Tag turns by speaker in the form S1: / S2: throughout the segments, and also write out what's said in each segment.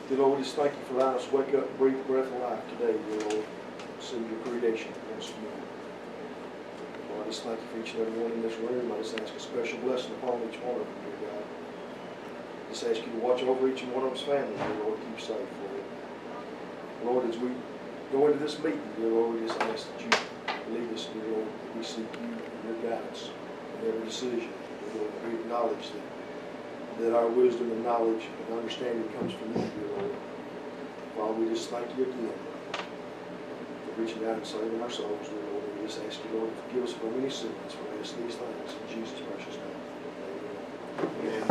S1: Dear Lord, we just thank you for allowing us to wake up and breathe the breath of life today, dear Lord. See your creation once more. Lord, I just thank you for each and every one in this room. I just ask a special blessing upon each one of them, dear God. I just ask you to watch over each and one of us family, dear Lord, keep safe, Lord. Lord, as we go into this meeting, dear Lord, we just ask that you lead us, dear Lord, that we seek you and your guidance in every decision. Dear Lord, we acknowledge that our wisdom and knowledge and understanding comes from you, dear Lord. Father, we just thank you again for reaching out and saving our souls, dear Lord. And we just ask you, Lord, to forgive us for many sins, for us these things. In Jesus' precious name. Amen.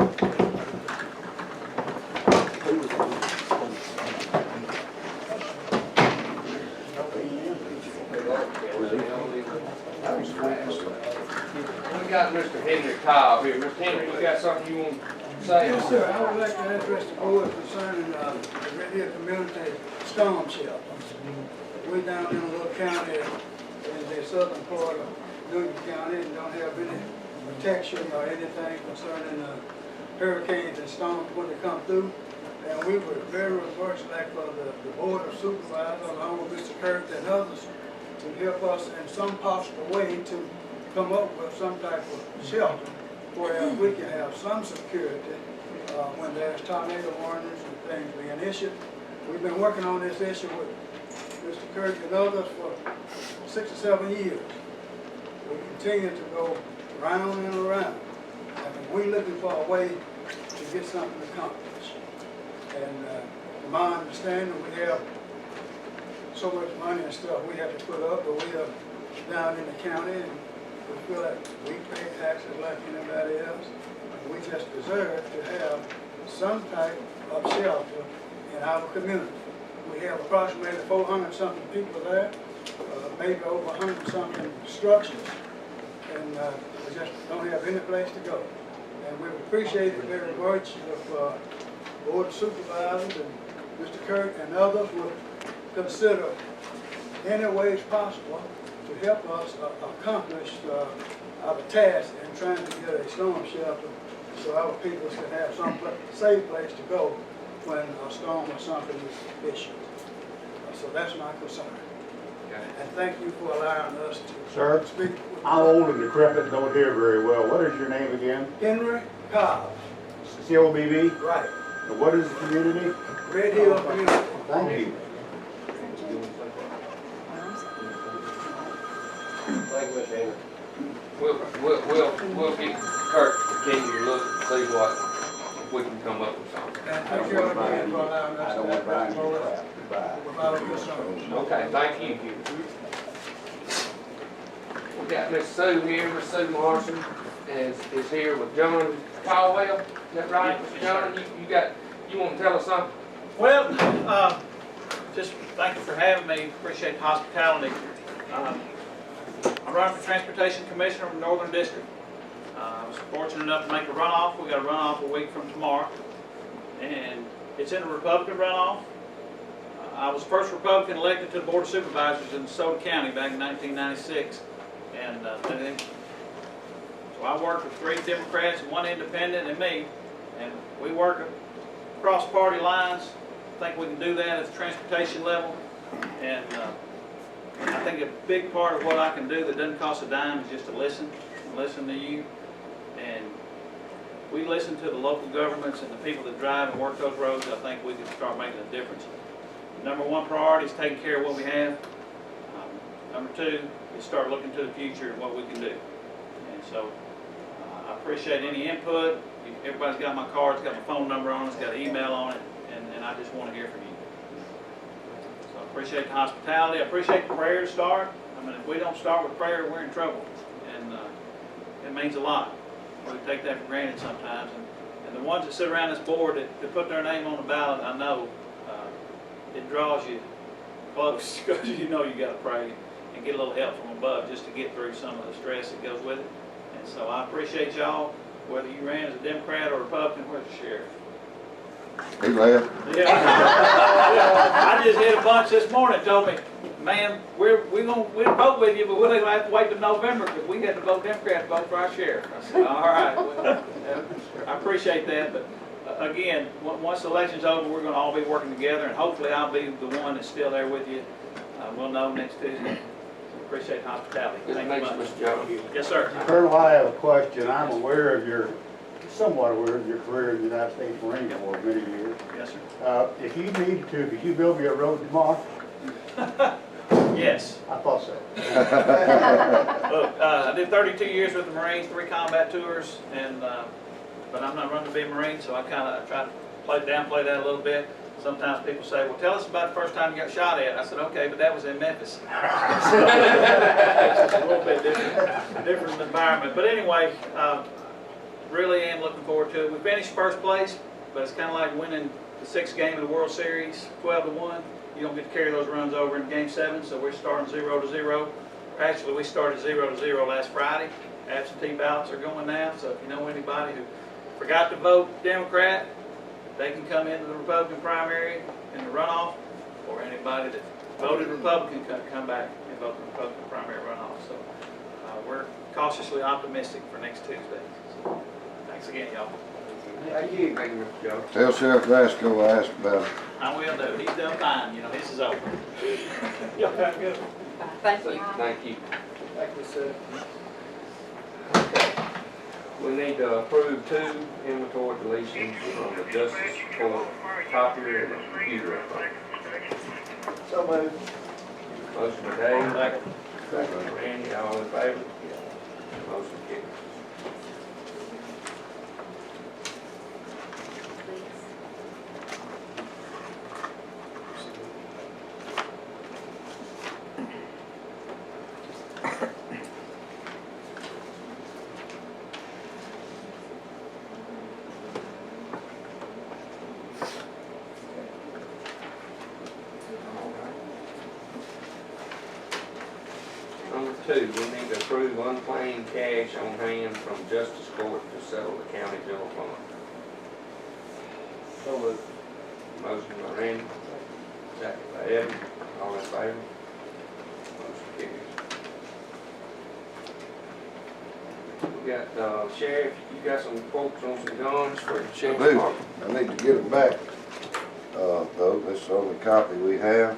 S2: We got Mr. Henry Cobb here. Mr. Henry, you got something you want to say?
S3: Yes, sir. I would like to address the board concerning the Red Hill Community Storm Shelter. We're down in a little county in the southern part of Union County and don't have any protection or anything concerning hurricanes and storms when they come through. And we would very much like for the Board of Supervisors, along with Mr. Kirk and others, to help us in some possible way to come up with some type of shelter where we can have some security when there's tornado warnings and things being issued. We've been working on this issue with Mr. Kirk and others for 6 or 7 years. We continue to go round and around. And we're looking for a way to get something accomplished. And from my understanding, we have so much money and stuff we have to put up, but we are down in the county and we feel like we pay taxes like anybody else. And we just deserve to have some type of shelter in our community. We have approximately 400-something people there, maybe over 100-something structures, and we just don't have any place to go. And we appreciate it very much if Board of Supervisors and Mr. Kirk and others would consider any ways possible to help us accomplish our task in trying to get a storm shelter so our people can have some safe place to go when a storm or something is issued. So that's my concern.
S2: Okay.
S3: And thank you for allowing us to speak.
S4: I'm old and decrepit, don't hear very well. What is your name again?
S3: Henry Cobb.
S4: C-O-B-B?
S3: Right.
S4: And what is the community?
S3: Red Hill Community.
S4: Thank you.
S2: Thank you, Mr. Henry. We'll get Kirk to continue to look and see what, if we can come up with something.
S3: And thank you again for allowing us
S4: I
S3: to
S4: don't want to buy
S3: have
S4: any
S3: that forward
S4: crap. Goodbye.
S3: without concern.
S2: Okay, thank you. We got Miss Sue here. Miss Sue Morrison is here with John Caldwell. Is that right, Mr. John? You want to tell us something?
S5: Well, just thank you for having me. Appreciate the hospitality. I'm running for Transportation Commissioner from Northern District. I was fortunate enough to make a runoff. We got a runoff a week from tomorrow, and it's in a Republican runoff. I was the first Republican elected to the Board of Supervisors in DeSoto County back in 1996, and so I worked with 3 Democrats and 1 independent and me, and we work across party lines. I think we can do that at the transportation level, and I think a big part of what I can do that doesn't cost a dime is just to listen to you, and we listen to the local governments and the people that drive and work those roads. I think we can start making a difference. Number 1 priority is taking care of what we have. Number 2 is start looking to the future and what we can do. And so I appreciate any input. Everybody's got my card, it's got my phone number on it, it's got an email on it, and I just want to hear from you. So I appreciate the hospitality. I appreciate the prayer to start. I mean, if we don't start with prayer, we're in trouble, and it means a lot. We take that for granted sometimes, and the ones that sit around this board that put their name on the ballot, I know it draws you close because you know you got to pray and get a little help from above just to get through some of the stress that goes with it. And so I appreciate y'all, whether you ran as a Democrat or Republican. Where's the sheriff?
S4: He left.
S5: Yeah. I just hit a bunch this morning. Told me, man, we'll vote with you, but we'll have to wait till November because we got to vote Democrat to vote for our sheriff. I said, all right. Well, I appreciate that, but again, once the election's over, we're gonna all be working together, and hopefully I'll be the one that's still there with you. We'll know next Tuesday. Appreciate the hospitality.
S2: Good to
S5: Thank
S2: meet
S5: you
S2: you,
S5: much.
S2: Mr. Jones.
S5: Yes, sir.
S4: Colonel, I have a question. I'm somewhat aware of your career in the United States Marine Corps many years.
S5: Yes, sir.
S4: If you needed to, could you build me a road tomorrow?
S5: Yes.
S4: I thought so.
S5: Look, I did 32 years with the Marines, 3 combat tours, and, but I'm not running to be a Marine, so I try to downplay that a little bit. Sometimes people say, well, tell us about the first time you got shot at. I said, okay, but that was in Memphis. It's a little bit different environment. But anyway, really am looking forward to it. We finished first place, but it's kind of like winning the 6th game of the World Series, 12-1. You don't get to carry those runs over in Game 7, so we're starting 0-0. Actually, we started 0-0 last Friday. Absentee ballots are going now, so if you know anybody who forgot to vote Democrat, they can come into the Republican primary in the runoff, or anybody that voted Republican can come back and vote the Republican primary runoff. So we're cautiously optimistic for next Tuesday. So, thanks again, y'all.
S2: Thank you, Mr. Jones.
S6: Tell Sheriff Glasgow I asked about it.
S5: I will do. He's done fine. You know, this is over. Y'all have a good one.
S2: Thank you.
S1: Thank you, sir.
S2: Okay. We need to approve 2 inventory deletions from the Justice Court copier and the computer.
S1: So moved.
S2: Motion by Dave. Second by Randy, all in favor? Motion carries. Number 2, we need to approve unclaimed cash on hand from Justice Court to settle the county general fund.
S1: So moved.
S2: Motion by Randy, second by Evan, all in favor? Motion carries. We got, Sheriff, you got some quotes on some guns for the
S6: I
S2: sheriff's
S6: do.
S2: department?
S6: I need to get them back. Though, this is the only copy we have.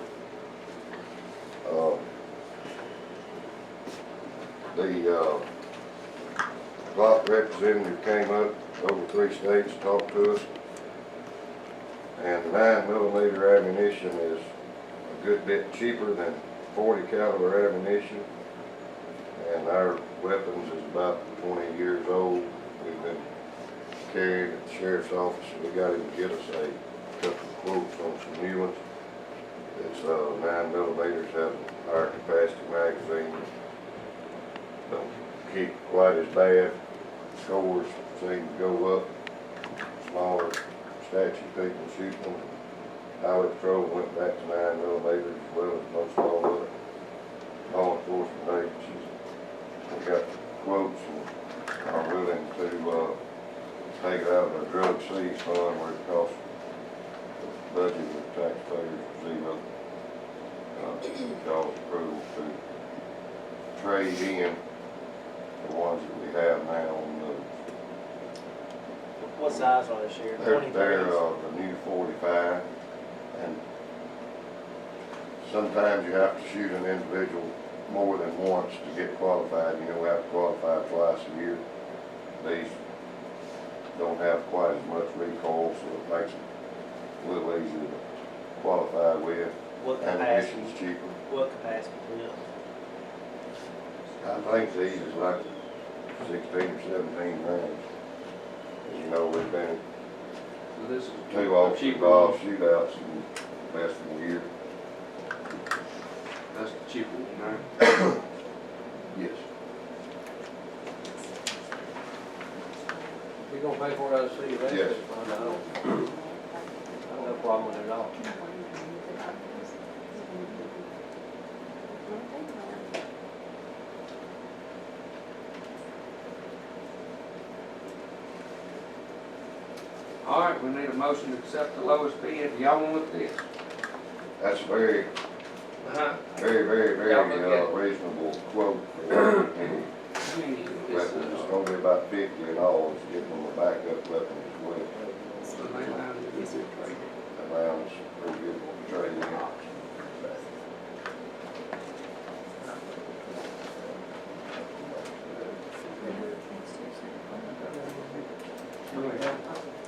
S6: The Glock representative came up over 3 states, talked to us. And 9mm ammunition is a good bit cheaper than 40 caliber ammunition. And our weapons is about 20 years old. We've been carrying at the sheriff's office, and we got him to get us a couple of quotes on some new ones. It's 9mm, have a higher capacity magazine. Don't keep quite as bad. Scores seem to go up. Smaller statute people shooting them. Highway Patrol went back to 9mm as well as most all of it. Law enforcement agencies. We got quotes and are willing to take it out of our drug seize fund where it costs the budget of the taxpayers zero. Y'all's approval to trade in the ones that we have now on those.
S7: What size are they, Sheriff?
S6: They're the new 45, and sometimes you have to shoot an individual more than once to get qualified. You know, we have to qualify twice a year. These don't have quite as much recoil, so it makes it a little easier to qualify with.
S7: What
S6: Ammunition's
S7: capacity?
S6: cheaper.
S7: What capacity? Yeah.
S6: I think these is like 16 or 17 rounds. As you know, we've been
S2: So this is
S6: 2 officer
S2: cheaper
S6: involved
S2: one.
S6: shootouts in less than a year.
S2: That's the cheaper one, right?
S6: Yes.
S1: You gonna pay for it out of city revenue?
S6: Yes.
S1: I don't have no problem with it at all.
S2: All right, we need a motion to accept the lowest bid. Y'all want to look at this?
S6: That's very,
S2: Uh-huh.
S6: very
S2: Yeah, I'll look at it.
S6: reasonable quote for what we need.
S2: This,
S6: Weapons, it's gonna be about 50 in all, it's getting them a backup weapon as well.
S2: So they line it is good trade.
S6: That round's pretty good trade in.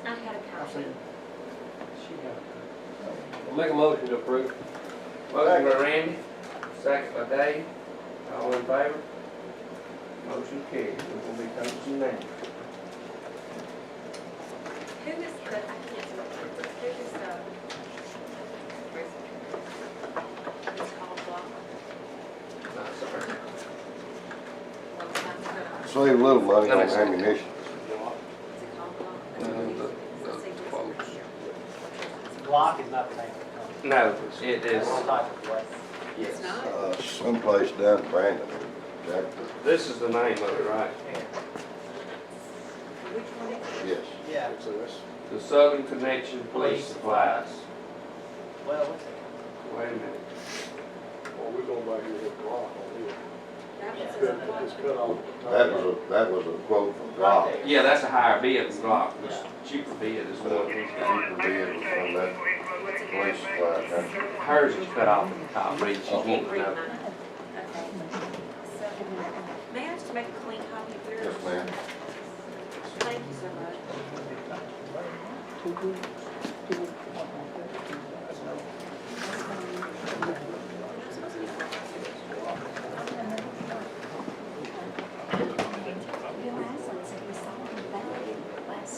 S8: I had a copy.
S9: Make a motion to approve.
S2: Motion by Randy, second by Dave, all in favor? Motion carried, we will be posting now.
S8: Who is the, I can't see who is the? It's called block.
S2: No, sorry.
S8: Well, it's not good.
S6: Save a little money on
S2: No, it's-
S6: ammunition.
S8: Is it called block?
S2: No, the
S8: Let's see what's
S2: quotes.
S8: here.
S7: Block is not the name of the company.
S2: No, it is,
S7: It's all type of weapon.
S2: yes.
S8: It's not?
S6: Someplace down in Brandon, Jack,
S2: This is the name of it, right?
S8: Which one is it?
S6: yes.
S7: Yeah,
S1: So that's,
S2: The Southern Connection Police Supplies.
S7: well, what's it?
S2: Wait a minute.
S1: well, we're going back here with Glock on here.
S8: That
S1: It's
S8: was
S1: cut,
S8: a block.
S1: it's cut off.
S6: That was a quote from Glock.
S2: Yeah, that's a higher bid than Glock, the cheaper bid is
S6: The
S2: one he's got.
S6: cheaper bid was from that police supply company.
S2: Hers is cut off at the top, Reed, she's
S8: You
S2: wanting
S8: can't
S2: to
S8: read
S2: know.
S8: mine. Okay. So, may I just make a clean copy of yours?
S6: Yes, ma'am.
S8: Thank you so much.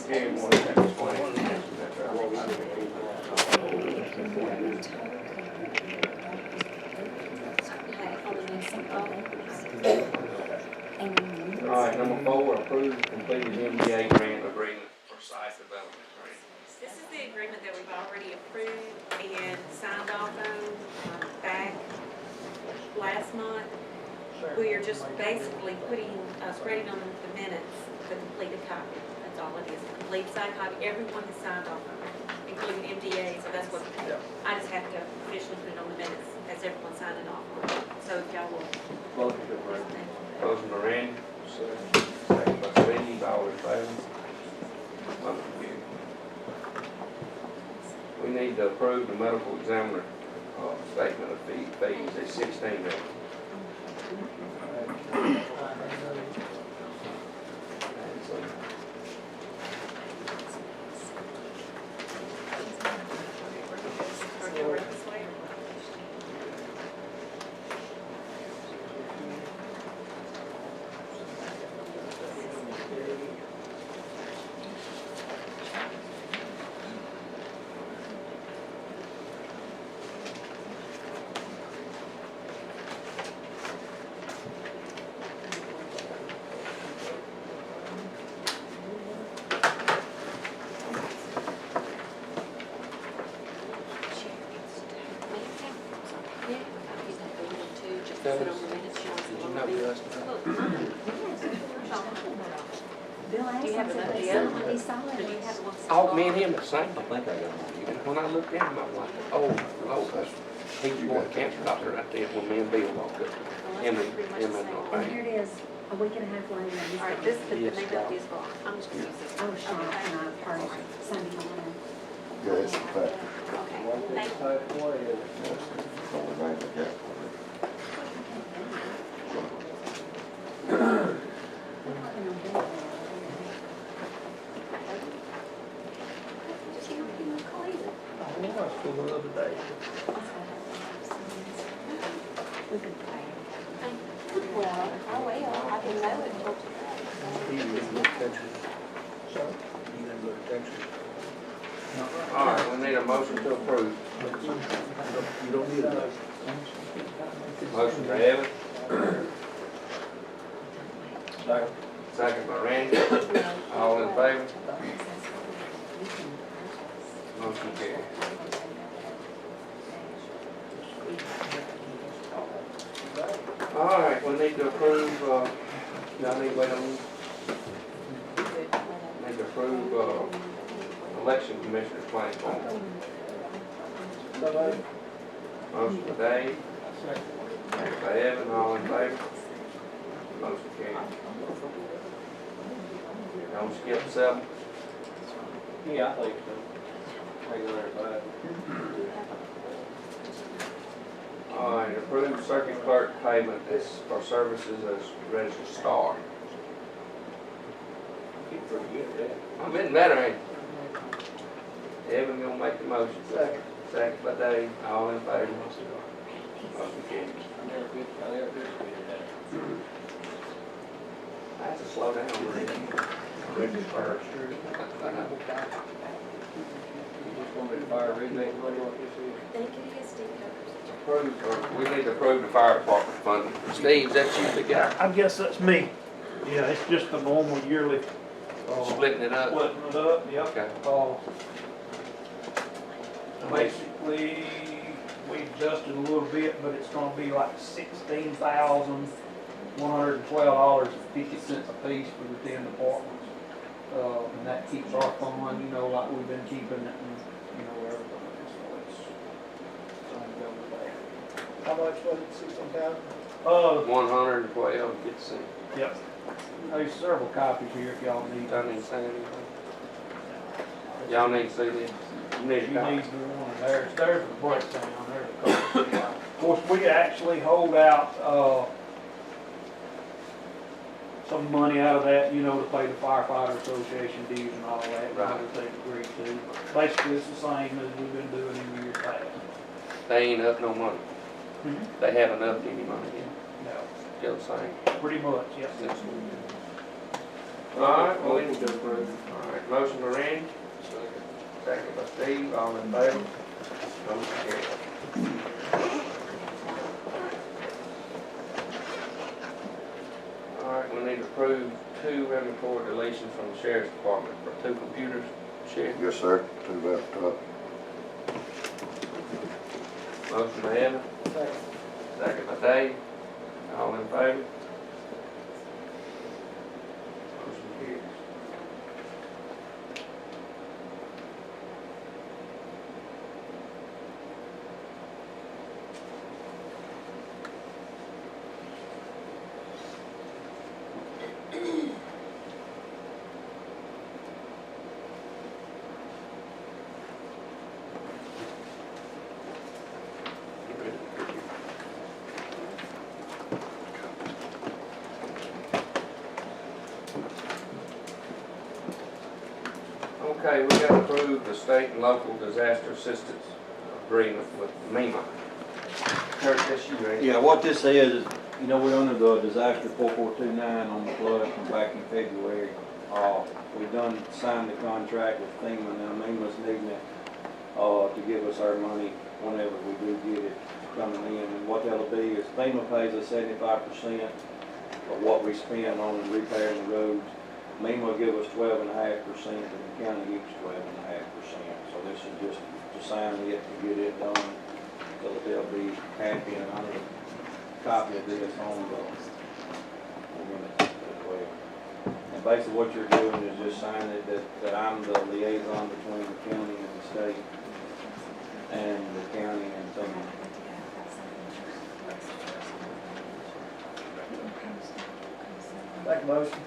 S2: Here, you want to take this one? That's right. All right, number 4, approve completed MDA grant agreement for site development grant.
S8: This is the agreement that we've already approved and signed off on back last month. We are just basically putting, spreading on the minutes, the completed copy. That's all it is, a complete site copy. Everyone has signed off on it, including MDA, so that's what, I just have to officially put it on the minutes as everyone signed it off on it. So if y'all will.
S9: Motion to approve.
S8: Thank you.
S2: Motion by Randy,
S1: So,
S2: second by Steve, all in favor? Motion carried. We need to approve the medical examiner, statement of fees, it's 16 million.
S8: Or go right this way or what?
S2: Did you know who else?
S10: Bill
S8: Do you have
S10: Atkins
S8: the
S10: said
S8: other one?
S10: he saw it.
S8: Do you have the one?
S2: Oh, me and him the same. I think I got one. When I looked at him, I was like, oh,
S6: That's,
S2: he was going to cancer doctor right there when me and Bill walked up. Him and
S10: And here it is, a week and a half later. he's
S8: All right,
S10: got
S8: this,
S10: it.
S8: the
S2: Yes,
S8: name of this block, I'm just gonna use this.
S10: Oh, sure, and I've heard Sunday morning.
S6: yeah, it's a fact.
S8: Okay,
S9: One
S8: thank
S9: piece
S8: you.
S9: type one is.
S6: That's the only thing they got.
S9: I was school the other day.
S10: Well, I will, I can know it till
S9: He didn't get no attention. Sorry? He didn't get attention.
S2: All right, we need a motion to approve.
S9: You don't need a
S2: Motion by Evan,
S9: Second.
S2: second by Randy, all in favor? Motion carried. All right, we need to approve, y'all need to wait on, need to approve, election commissioner's claim form. Motion by Dave, second by Evan, all in favor? Motion carried. Don't skip 7.
S9: Yeah, I think so.
S2: Approved circuit clerk payment is for services as registered star.
S9: Get pretty good at that.
S2: I'm getting better, ain't I? Evan gonna make the motion.
S9: Second.
S2: Second by Dave, all in favor? Motion carries.
S9: I never could get at that.
S2: I have to slow down, Rick.
S9: Fire insurance. You just want me to fire rebate money like this is?
S8: I think it is, Steve.
S2: Approve, we need to approve the fire department funding. Steve, that's you the guy
S5: I guess that's me. Yeah, it's just the normal yearly,
S2: splitting it up?
S5: splitting it up, yep.
S2: Okay.
S5: Basically, we adjusted a little bit, but it's gonna be like $16,112.50 a piece for the 10 departments. And that keeps our fund, you know, like we've been keeping it and, you know, everything. So it's gonna go with that.
S3: How much was it, 16,000?
S2: 112.50.
S5: Yep. There's several copies here if y'all need.
S2: I didn't say anything. Y'all need to see this. You need
S5: She
S2: a copy.
S5: needs the one, there's the breakdown, there's the copy. Of course, we actually hold out, some money out of that, you know, to pay the firefighter association dues and all that,
S2: Right.
S5: that they've agreed to. Basically, it's the same as we've been doing in years past.
S2: They ain't up no money.
S5: Mhm.
S2: They haven't upped any money yet.
S5: No,
S2: Still the same.
S5: pretty much, yes.
S2: Yes. All right, well,
S9: Motion to approve.
S2: all right, motion by Randy, second by Steve, all in favor? Motion carried. All right, we need to approve 2 inventory deletions from the sheriff's department for 2 computers. Sheriff,
S6: Yes, sir, 2 laptops.
S2: motion by Evan, second by Dave, all in favor? Motion carries. Okay, we got to approve the state and local disaster assistance agreement with MEMA. Kurt, that's you, right?
S11: Yeah, what this is, you know, we're under the disaster 4429 on the flood from back in February. We've done signed the contract with FEMA, now MEMA's needing it, to give us our money whenever we do get it coming in. And what that'll be is FEMA pays us 75% of what we spend on repairing the roads. MEMA will give us 12.5% and the county gives 12.5%. So this is just to sign it, to get it done, so that they'll be happy, and I'm gonna copy of this on the minutes as well. And basically what you're doing is just signing it that I'm the liaison between the county and the state, and the county and FEMA.
S3: Make a motion.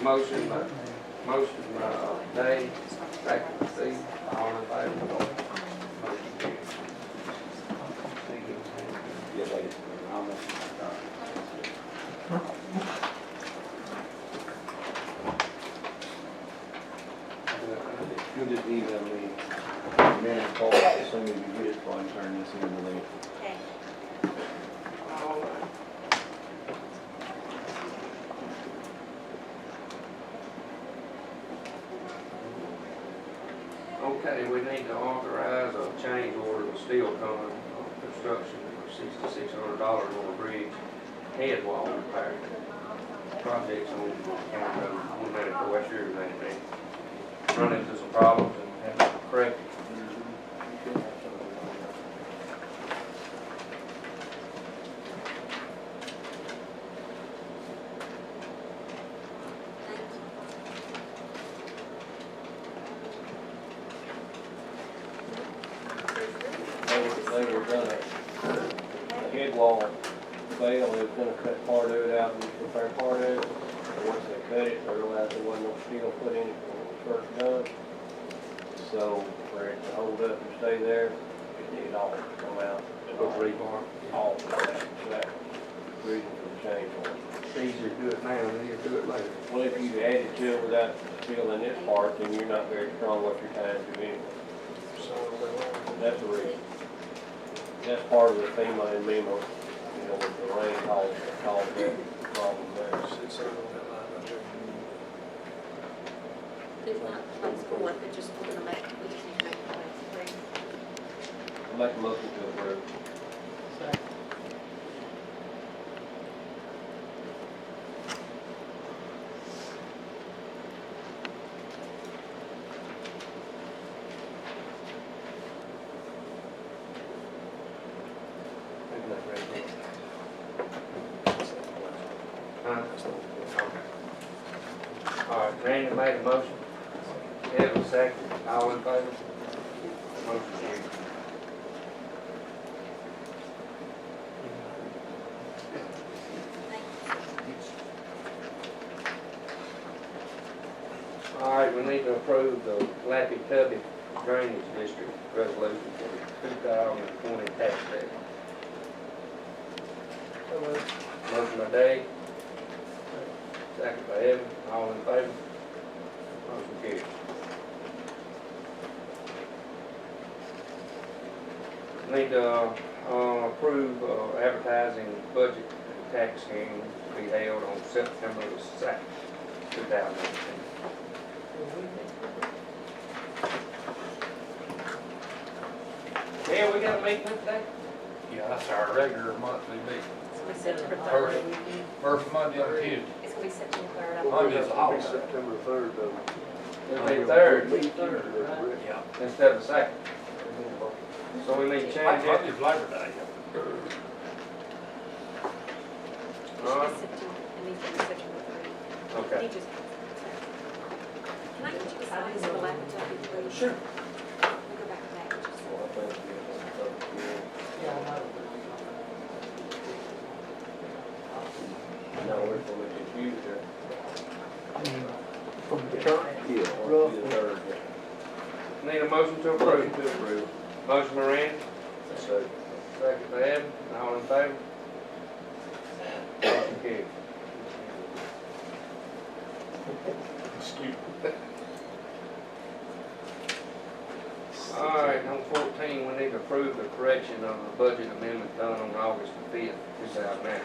S2: Motion by Dave, second by Steve, all in favor? Motion carries.
S11: Yeah, ladies, I'm gonna, you'll just email me, and then call as soon as you get it, so I can turn this in to them.
S8: Okay.
S2: All right. Okay, we need to authorize a change order with Steel Construction for $6,600 on a bridge head wall repair. Projects on County Road 194 West River, run into some problems and have to correct it.
S9: They were gonna, the head wall failed, they was gonna cut part of it out and repair part of it. And once they cut it, they realized there wasn't no steel put in it when it was first done. So for it to hold up and stay there, it it all come out.
S2: Put rebar.
S9: All of that reason for the change order.
S2: It's easier to do it now than it is to do it later.
S9: Well, if you add it to it without filling this part, then you're not very strong what you're trying to do anyway. That's the reason. That's part of the FEMA and MEMA, you know, with the rain caused that problem there.
S8: It's not place for what, they're just gonna make, we just need to make a place for it.
S9: I'll make a motion to approve.
S2: Huh? All right, Randy made a motion. Evan second. All in favor? Motion carried. All right, we need to approve the Lappy Cubby Drainage District resolution for the 2020 tax levy. Motion by Dave. Second by Evan. All in favor? Motion carried. Need to approve advertising budget and tax hearing to be held on September the 2nd, 2019. Yeah, we got a meeting today?
S12: Yeah, that's our regular monthly meeting.
S8: It's gonna be September
S12: First.
S8: 3rd.
S12: First Monday and Tuesday.
S8: It's gonna be September 3rd. I
S12: Monday
S8: believe.
S12: is a holiday.
S1: September 3rd, though.
S2: It'll be third
S12: Yeah.
S2: instead of second. So we need to change it.
S12: Monday's Labor Day.
S2: All right.
S8: It's September, it needs to be September 3rd.
S2: Okay.
S8: He just. Can I get you to sign this for Lapatopy, please?
S3: Sure.
S8: We'll go back to that, just.
S9: So I think no, we're from the computer.
S1: From the current?
S9: Or the third.
S2: Need a motion to approve.
S9: To approve.
S2: Motion by Randy,
S9: So,
S2: second by Evan. All in favor? Motion carried. All right, on 14, we need to approve the correction of the budget amendment done on August the 5th, 2019.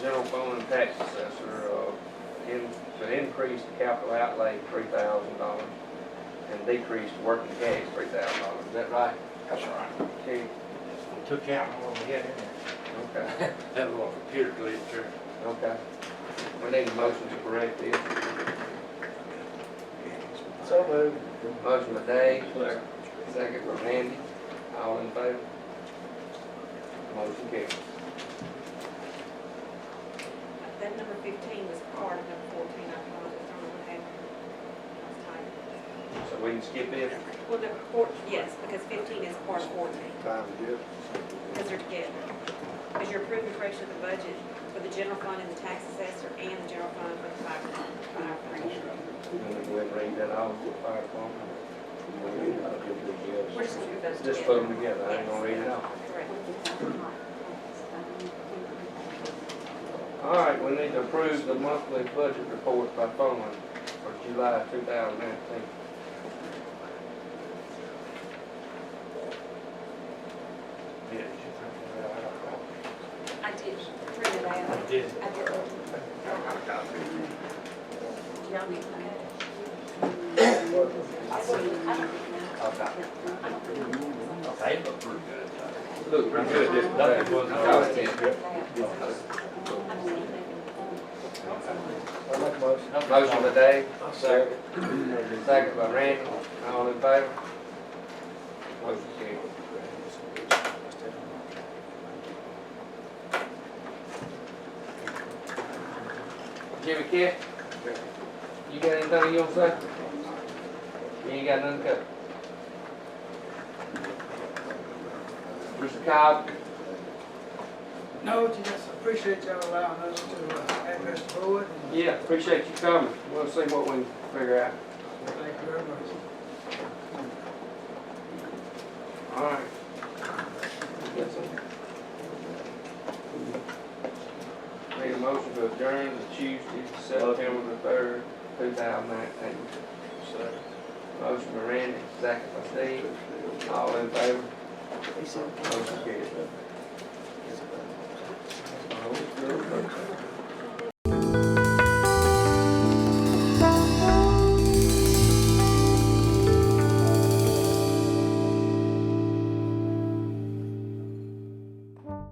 S2: General fund and tax assessor, to increase the capital outlay $3,000 and decrease the working cash $3,000. Is that right?
S12: That's right.
S2: Okay.
S12: We took out what we had in there.
S2: Okay.
S12: That little computer glitch there.
S2: Okay. We need a motion to correct this.
S1: So moved.
S2: Motion by Dave, second by Randy. All in favor? Motion carried.
S8: That number 15 was part of number 14, I apologize, I don't know what happened. I was typing.
S2: So we can skip it?
S8: Well, number 4, yes, because 15 is part of 14,
S1: Time to give.
S8: because they're together. Because you're approving correction of the budget for the general fund and the tax assessor and the general fund for the fire department.
S2: And we go ahead and read that off to the fire department.
S8: We're just going to do those together.
S2: Just put them together, I ain't gonna read it off.
S8: Correct.
S2: All right, we need to approve the monthly budget report by fund for July 2019.
S12: Yeah.
S8: I did print it out.
S12: I did.
S8: I did. Y'all need that?
S12: Okay, it looked pretty good.
S2: Look pretty good, didn't it?
S12: Nothing was
S2: That was it.
S1: I'll make a motion.
S2: Motion by Dave, second by Randy, all in favor? Motion carried. Jimmy Kidd, you got anything you want to say? You ain't got nothing to cut. Mr. Cobb?
S3: No, just appreciate y'all allowing us to address the board. And
S2: Yeah, appreciate you coming. We'll see what we can figure out.
S3: thank you very much.
S2: motion to adjourn to Tuesday, September the 3rd, 2019. Motion by Randy, second by Steve. All in favor? Motion carried.